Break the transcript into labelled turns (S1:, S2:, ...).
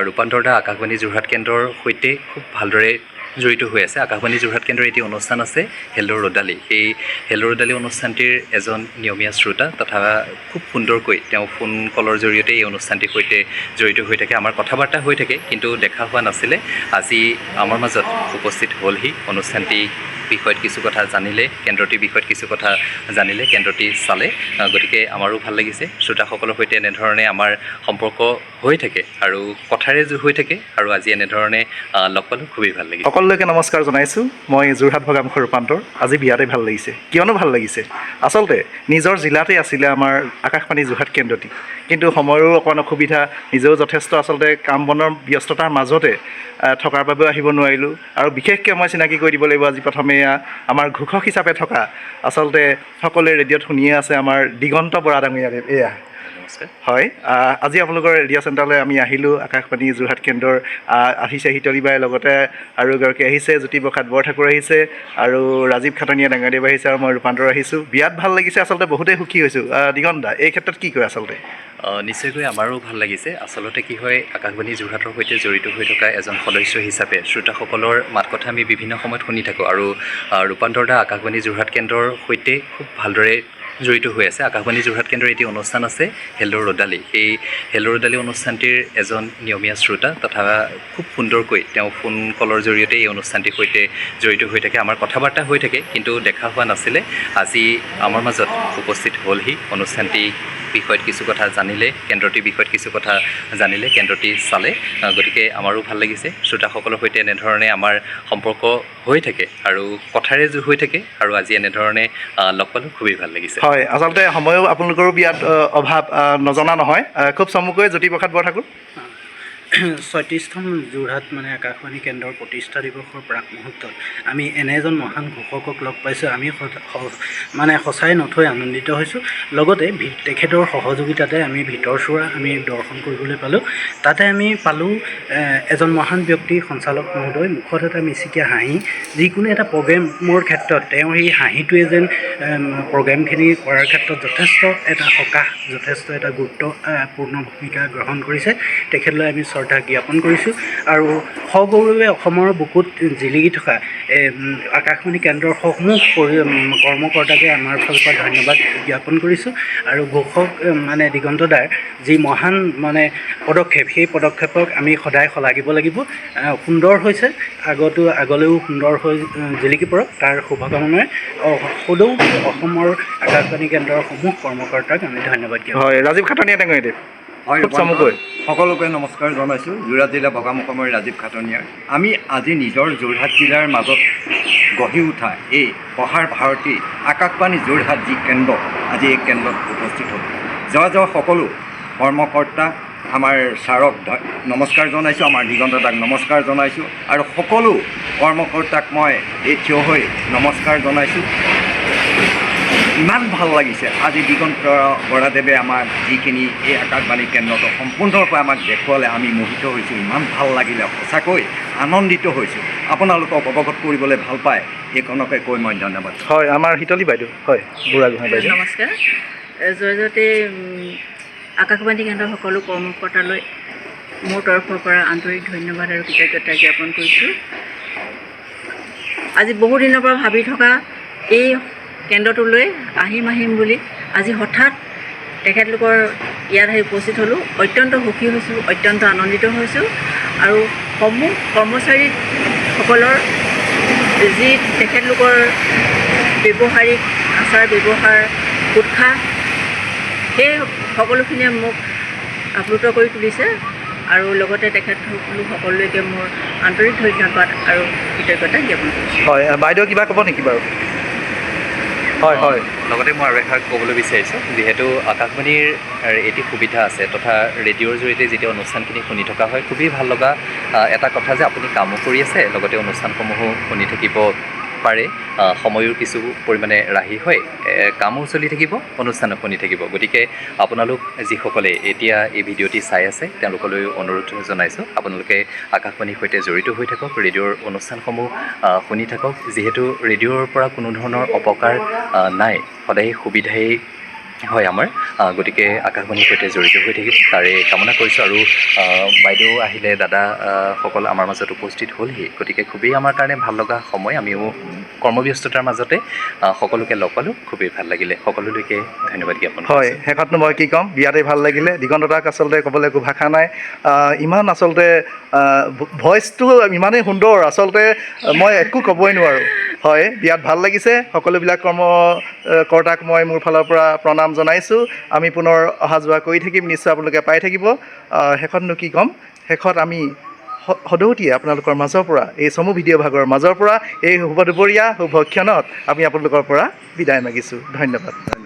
S1: ৰূপান্তৰ দা আকাশবাণী যোৰহাট কেন্দ্ৰৰ সৈতে খুব ভালদৰে জড়িত হৈ আছে। আকাশবাণী যোৰহাট কেন্দ্ৰৰ এটি অনুষ্ঠান আছে হেল্ল' ৰ'দালি। সেই হেল্ল' ৰ'দালি অনুষ্ঠানটিৰ এজন নিয়মীয়া শ্ৰোতা তথা খুব সুন্দৰকৈ তেওঁ ফোন কলৰ জৰিয়তে এই অনুষ্ঠানটিৰ সৈতে জড়িত হৈ থাকে। আমাৰ কথা বাৰ্তা হৈ থাকে, কিন্তু দেখা হোৱা নাছিলে। আজি আমাৰ মাজত উপস্থিত হ'লহি, অনুষ্ঠানটি বিষয়ত কিছু কথা জানিলে, কেন্দ্ৰটিৰ বিষয়ত কিছু কথা জানিলে, কেন্দ্ৰটি চালে। গতিকে আমাৰো ভাল লাগিছে। শ্ৰোতাসকলৰ সৈতে এনেধৰণে আমাৰ সম্পৰ্ক হৈ থাকে আৰু কথাৰে হৈ থাকে, আৰু আজি এনেধৰণে লগ পালোঁ, খুবেই ভাল লাগিছে।
S2: সকলোকে নমস্কাৰ জনাইছোঁ। মই যোৰহাট ভগামুখৰ ৰূপান্তৰ। আজি বিয়াতে ভাল লাগিছে। কিয়নো ভাল লাগিছে, আচলতে নিজৰ জিলাতে আছিলে আমাৰ আকাশবাণী যোৰহাট কেন্দ্ৰটি, কিন্তু সময়ৰো অকণমান অসুবিধা, নিজেও যথেষ্ট আচলতে কাম বনৰ ব্যস্ততাৰ মাজতে থকাৰ বাবেও আহিব নোৱাৰিলোঁ। আৰু বিশেষকৈ মই চিনাকি কৰি দিব লাগিব আজি প্ৰথমে আমাৰ ঘোষক হিচাপে থকা, আচলতে সকলোৱে ৰেডিঅ'ত শুনিয়ে আছে, আমাৰ দিগন্ত বৰা ডাঙৰীয়া। এয়া হয়, আজি আপোনালোকৰ ৰেডিঅ' চেণ্টাৰলৈ আমি আহিলোঁ। আকাশবাণী যোৰহাট কেন্দ্ৰৰ আহিছে হিতলিবাই, লগতে আৰু এগৰাকী আহিছে, জ্যোতিপ্ৰসাদ বৰঠাকুৰ আহিছে, আৰু ৰাজীৱ খাটনীয়া ডাঙৰীয়াদেৱ আহিছে, আৰু মই ৰূপান্তৰ আহিছোঁ। বিয়াত ভাল লাগিছে, আচলতে বহুতেই সুখী হৈছোঁ। দিগন্ত দা, এই ক্ষেত্ৰত কি কয় আচলতে?
S1: নিশ্চয়কৈ আমাৰো ভাল লাগিছে। আচলতে কি হয়, আকাশবাণী যোৰহাটৰ সৈতে জড়িত হৈ থকা এজন সদস্য হিচাপে শ্ৰোতাসকলৰ মাত কথা আমি বিভিন্ন সময়ত শুনি থাকোঁ, আৰু ৰূপান্তৰ দা আকাশবাণী যোৰহাট কেন্দ্ৰৰ সৈতে খুব ভালদৰে জড়িত হৈ আছে। আকাশবাণী যোৰহাট কেন্দ্ৰৰ এটি অনুষ্ঠান আছে হেল্ল' ৰ'দালি। সেই হেল্ল' ৰ'দালি অনুষ্ঠানটিৰ এজন নিয়মীয়া শ্ৰোতা তথা খুব সুন্দৰকৈ তেওঁ ফোন কলৰ জৰিয়তে এই অনুষ্ঠানটিৰ সৈতে জড়িত হৈ থাকে। আমাৰ কথা বাৰ্তা হৈ থাকে, কিন্তু দেখা হোৱা নাছিলে। আজি আমাৰ মাজত উপস্থিত হ'লহি, অনুষ্ঠানটি বিষয়ত কিছু কথা জানিলে, কেন্দ্ৰটিৰ বিষয়ত কিছু কথা জানিলে, কেন্দ্ৰটি চালে। গতিকে আমাৰো ভাল লাগিছে। শ্ৰোতাসকলৰ সৈতে এনেধৰণে আমাৰ সম্পৰ্ক হৈ থাকে আৰু কথাৰে হৈ থাকে, আৰু আজি এনেধৰণে লগ পালোঁ, খুবেই ভাল লাগিছে।
S2: হয়, আচলতে সময়ো আপোনালোকৰো বিয়াত অভাৱ নজনা নহয়। খুব চমুকৈ জ্যোতিপ্ৰসাদ বৰঠাকুৰ।
S3: ৩৬তম যোৰহাট আকাশবাণী কেন্দ্ৰৰ প্ৰতিষ্ঠা দিৱসৰ প্ৰাক মুহূৰ্তত আমি এনে এজন মহান ঘোষকক লগ পাইছোঁ। আমি সঁচাই নথৈ আনন্দিত হৈছোঁ। লগতে তেখেতৰ সহযোগিতাতে আমি ভিতৰচোৱা আমি দৰ্শন কৰিবলৈ পালোঁ। তাতে আমি পালোঁ এজন মহান ব্যক্তি, সঞ্চালক মহোদয়, মুখত এটা মিচিকীয়া হাঁহি। যিকোনো এটা প্ৰগ্ৰেমৰ ক্ষেত্ৰত তেওঁৰ সেই হাঁহিটোৱে যেন প্ৰগ্ৰেমখিনি কৰাৰ ক্ষেত্ৰত যথেষ্ট এটা সকাহ, যথেষ্ট এটা গুৰুত্বপূৰ্ণ ভূমিকা গ্ৰহণ কৰিছে। তেখেতলৈ আমি শ্ৰদ্ধা জ্ঞাপন কৰিছোঁ, আৰু সগৌৰৱে অসমৰ বুকুত জিলিকি থকা আকাশবাণী কেন্দ্ৰৰ সমূহ কৰ্মকৰ্তাকে আমাৰ ফালৰ পৰা ধন্যবাদ জ্ঞাপন কৰিছোঁ। আৰু ঘোষক দিগন্ত দাৰ যি মহান পদক্ষেপ, সেই পদক্ষেপক আমি সদায় শলাগিব লাগিব। সুন্দৰ হৈছে, আগলৈও সুন্দৰ হৈ জিলিকি পৰক, তাৰ শুভকামনাৰে সদৌ অসমৰ আকাশবাণী কেন্দ্ৰৰ সমূহ কৰ্মকৰ্তাক আমি ধন্যবাদ জ্ঞাপন কৰিছোঁ।
S2: হয়, ৰাজীৱ খাটনীয়া ডাঙৰীয়াদেৱ।
S4: হয়,
S2: খুব চমুকৈ
S4: সকলোকে নমস্কাৰ জনাইছোঁ। যোৰহাট জিলা ভগামুখৰ মই ৰাজীৱ খাটনীয়াৰ। আমি আজি নিজৰ যোৰহাট জিলাৰ মাজত গঢ়ি উঠা এই প্ৰসাৰ ভাৰতী আকাশবাণী যোৰহাট যি কেন্দ্ৰ, আজি এই কেন্দ্ৰত উপস্থিত হ'ল। যোৱা সকলো কৰ্মকৰ্তা, আমাৰ ছাৰক নমস্কাৰ জনাইছোঁ, আমাৰ দিগন্ত দাক নমস্কাৰ জনাইছোঁ, আৰু সকলো কৰ্মকৰ্তাক মই এই থিয় হৈ নমস্কাৰ জনাইছোঁ। ইমান ভাল লাগিছে আজি দিগন্ত বৰাদেৱে আমাক যিখিনি এই আকাশবাণী কেন্দ্ৰটো সম্পূৰ্ণৰূপে আমাক দেখুৱালে, আমি মোহিত হৈছোঁ। ইমান ভাল লাগিলে, সঁচাকৈ আনন্দিত হৈছোঁ। আপোনালোকক অৱগত কৰিবলৈ ভাল পায়, এইকণকে কৈ মই ধন্যবাদ।
S2: হয়, আমাৰ হিতলী বাইদেউ। হয়, বুঢ়াগোহাঁই বাইদেউ।
S5: নমস্কাৰ। জয়জয়তে আকাশবাণী কেন্দ্ৰৰ সকলো কৰ্মকৰ্তালৈ মোৰ তৰফৰ পৰা আন্তৰিক ধন্যবাদ আৰু কৃতজ্ঞতা জ্ঞাপন কৰিছোঁ। আজি বহুদিনৰ পৰা ভাবি থকা এই কেন্দ্ৰটোলৈ আহিম বুলি আজি হঠাৎ তেখেতলোকৰ ইয়াত আহি উপস্থিত হ'লোঁ। অত্যন্ত সুখী হৈছোঁ, অত্যন্ত আনন্দিত হৈছোঁ। আৰু সমূহ কৰ্মচাৰীসকলৰ যি তেখেতলোকৰ ব্যৱহাৰিক আচাৰ ব্যৱহাৰ, উৎসাহ, সেই সকলোখিনিয়ে মোক আপ্লুত কৰি তুলিছে। আৰু লগতে সকলোকে মোৰ আন্তৰিক ধন্যবাদ আৰু কৃতজ্ঞতা জ্ঞাপন কৰিছোঁ।
S2: হয়, বাইদেউ কিবা ক'ব নেকি বাৰু? হয় হয়,
S1: লগতে মই আৰু এষাৰ ক'বলৈ বিচাৰিছোঁ, যিহেতু আকাশবাণীৰ এটি সুবিধা আছে তথা ৰেডিঅ'ৰ জৰিয়তে যেতিয়া অনুষ্ঠানখিনি শুনি থকা হয়, খুবেই ভাল লগা এটা কথা যে আপুনি কামো কৰি আছে, লগতে অনুষ্ঠানসমূহো শুনি থাকিব পাৰে। সময়ৰ কিছু পৰিমাণে ৰাহি হয়, কামো চলি থাকিব, অনুষ্ঠানো শুনি থাকিব। গতিকে আপোনালোক যিসকলে এতিয়া এই ভিডিঅ'টি চাই আছে, তেওঁলোকলৈ অনুৰোধ জনাইছোঁ, আপোনালোকে আকাশবাণীৰ সৈতে জড়িত হৈ থাকক, ৰেডিঅ'ৰ অনুষ্ঠানসমূহ শুনি থাকক। যিহেতু ৰেডিঅ'ৰ পৰা কোনো ধৰণৰ অপকাৰ নাই, সদায় সুবিধাই হয় আমাৰ গতিকে আকাশবাণীৰ সৈতে জড়িত হৈ থাকিম তাৰে কামনা কৰিছোঁ আৰু বাইদেউ আহিলে দাদা সকল আমাৰ মাজত উপস্থিত হ'লহি গতিকে খুবেই আমাৰ কাৰণে ভাল লগা সময় আমিও কৰ্মব্যস্ততাৰ মাজতে সকলোকে লগ পালোঁ খুবেই ভাল লাগিলে সকলোলৈকে ধন্যবাদ জ্ঞাপন
S2: হয় শেষতনো মই কি ক'ম বিয়াতেই ভাল লাগিলে দিগন্ত দাক আচলতে ক'বলৈ একো ভাষা নাই ইমান আচলতে ভইচটো ইমানেই সুন্দৰ আচলতে মই একো ক'বই নোৱাৰোঁ হয় বিয়াত ভাল লাগিছে সকলোবিলাক কৰ্মকৰ্তাক মই মোৰ ফালৰ পৰা প্ৰণাম জনাইছোঁ আমি পুনৰ অহা যোৱা কৰি থাকিম নিশ্চয় আপোনালোকে পাই থাকিব শেষতনো কি ক'ম শেষত আমি সদৌতিয়ে আপোনালোকৰ মাজৰ পৰা এই চমু ভিডিঅ' ভাগৰ মাজৰ পৰা এই শুভ দুপৰীয়া শুভ ক্ষণত আমি আপোনালোকৰ পৰা বিদায় মাগিছোঁ ধন্যবাদ